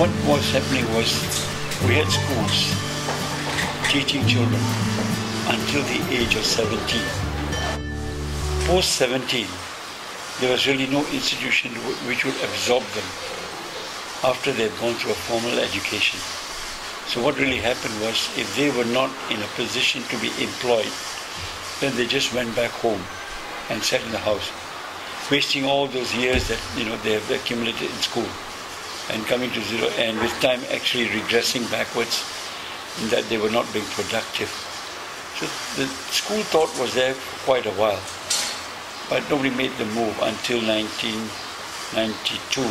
What was happening was we had schools teaching children until the age of 17. Post 17, there was really no institution which would absorb them after they had gone through a formal education. So what really happened was, if they were not in a position to be employed, then they just went back home and sat in the house, wasting all those years that they have accumulated in school and coming to zero, and with time actually regressing backwards in that they were not being productive. So the school thought was there for quite a while, but nobody made the move until 1992.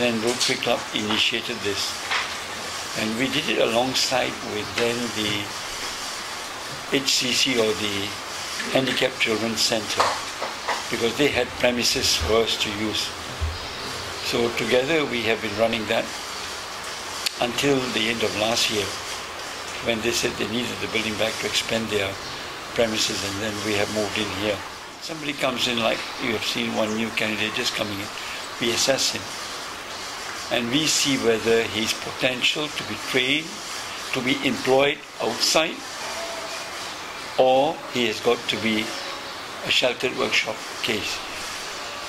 Then Rotary Club initiated this, and we did it alongside with then the HCC, or the Handicapped Children's Centre, because they had premises for us to use. So together we have been running that until the end of last year, when they said they needed the building back to expand their premises, and then we have moved in here. Somebody comes in, like you have seen one new candidate just coming in, we assess him and we see whether he's potential to be trained, to be employed outside, or he has got to be a sheltered workshop case.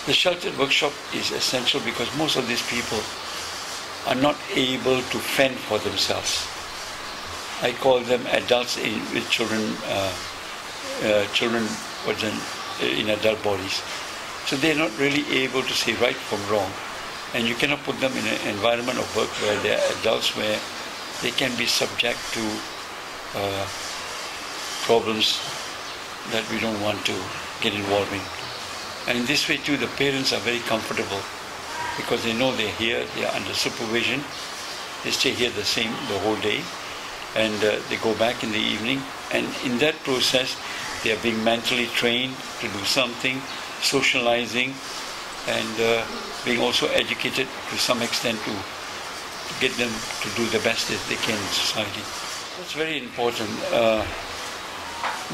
The sheltered workshop is essential because most of these people are not able to fend for themselves. I call them adults with children in adult bodies. So they're not really able to say right from wrong. And you cannot put them in an environment of work where they're adults, where they can be subject to problems that we don't want to get involved in. And in this way too, the parents are very comfortable because they know they're here, they are under supervision, they stay here the whole day, and they go back in the evening, and in that process they are being mentally trained to do something, socializing, and being also educated to some extent to get them to do the best that they can in society. That's very important.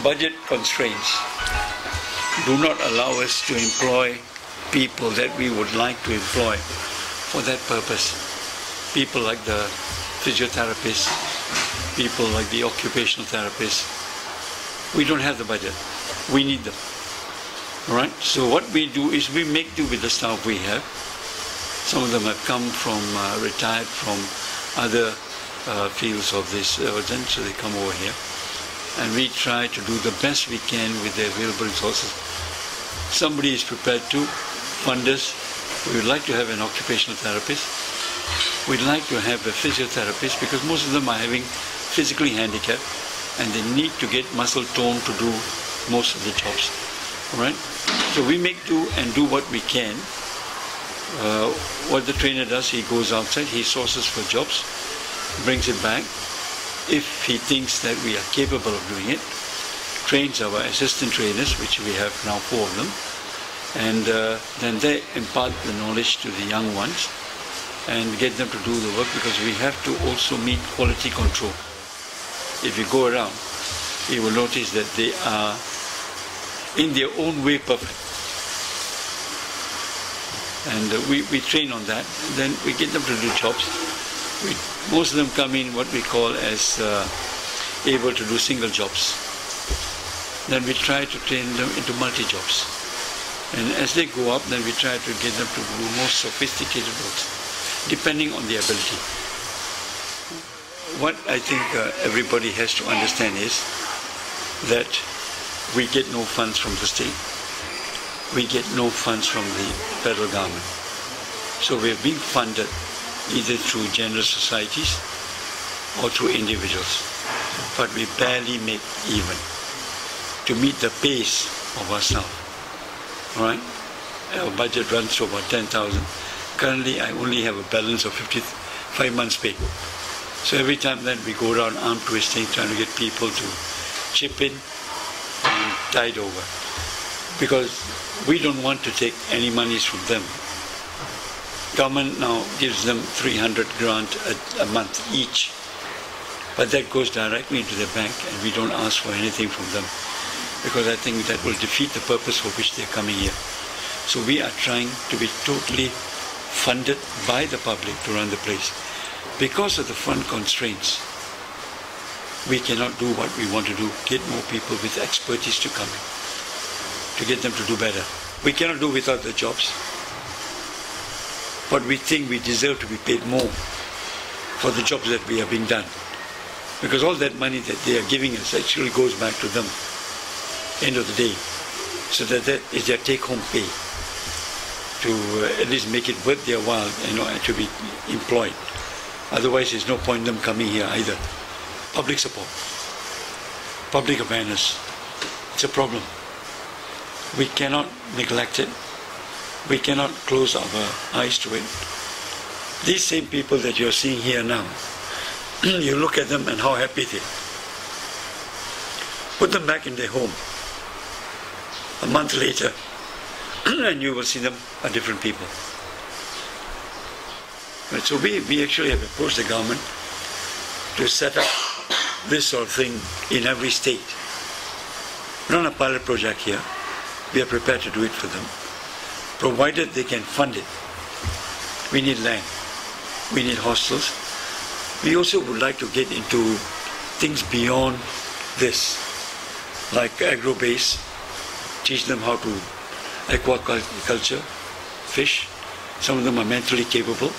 Budget constraints do not allow us to employ people that we would like to employ for that purpose. People like the physiotherapists, people like the occupational therapists. We don't have the budget. We need them. All right? So what we do is we make do with the staff we have. Some of them have come from, retired from other fields of this, so they come over here. And we try to do the best we can with the available resources. Somebody is prepared to fund us. We would like to have an occupational therapist. We'd like to have a physiotherapist because most of them are having physically handicapped and they need to get muscle tone to do most of the jobs. All right? So we make do and do what we can. What the trainer does, he goes outside, he sources for jobs, brings it back. If he thinks that we are capable of doing it, trains our assistant trainers, which we have now 4 of them, and then they impart the knowledge to the young ones and get them to do the work, because we have to also meet quality control. If you go around, you will notice that they are in their own way perfect. And we train on that. Then we get them to do jobs. Most of them come in what we call as able to do single jobs. Then we try to train them into multi-jobs. And as they go up, then we try to get them to do more sophisticated works, depending on their ability. What I think everybody has to understand is that we get no funds from the state. We get no funds from the federal government. So we're being funded either through general societies or through individuals. But we barely make even to meet the pace of our staff. All right? Our budget runs to about 10,000. Currently, I only have a balance of 55 months' pay. So every time then we go around arm twisting, trying to get people to chip in and tide over. Because we don't want to take any monies from them. Government now gives them 300 grant a month each. But that goes directly into their bank and we don't ask for anything from them. Because I think that will defeat the purpose for which they're coming here. So we are trying to be totally funded by the public to run the place. because of the fund constraints, we cannot do what we want to do, get more people with expertise to come in, to get them to do better. We cannot do without the jobs, but we think we deserve to be paid more for the jobs that we are being done. Because all that money that they are giving us actually goes back to them end of the day. So that is their take-home pay to at least make it worth their while, and to be employed. Otherwise, there's no point in them coming here either. Public support, public awareness, it's a problem. We cannot neglect it. We cannot close our eyes to it. These same people that you're seeing here now, you look at them and how happy they are. Put them back in their home a month later, and you will see them are different people. Right, so we actually have approached the government to set up this sort of thing in every state. We're on a pilot project here. We are prepared to do it for them, provided they can fund it. We need land. We need hostels. We also would like to get into things beyond this, like agro-base, teach them how to aquaculture, fish. Some of them are mentally capable.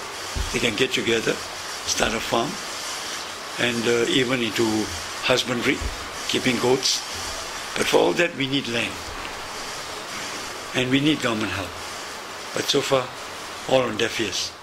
They can get together, start a farm, and even into husbandry, keeping goats. But for all that, we need land. And we need government help. But so far, all on deaf ears.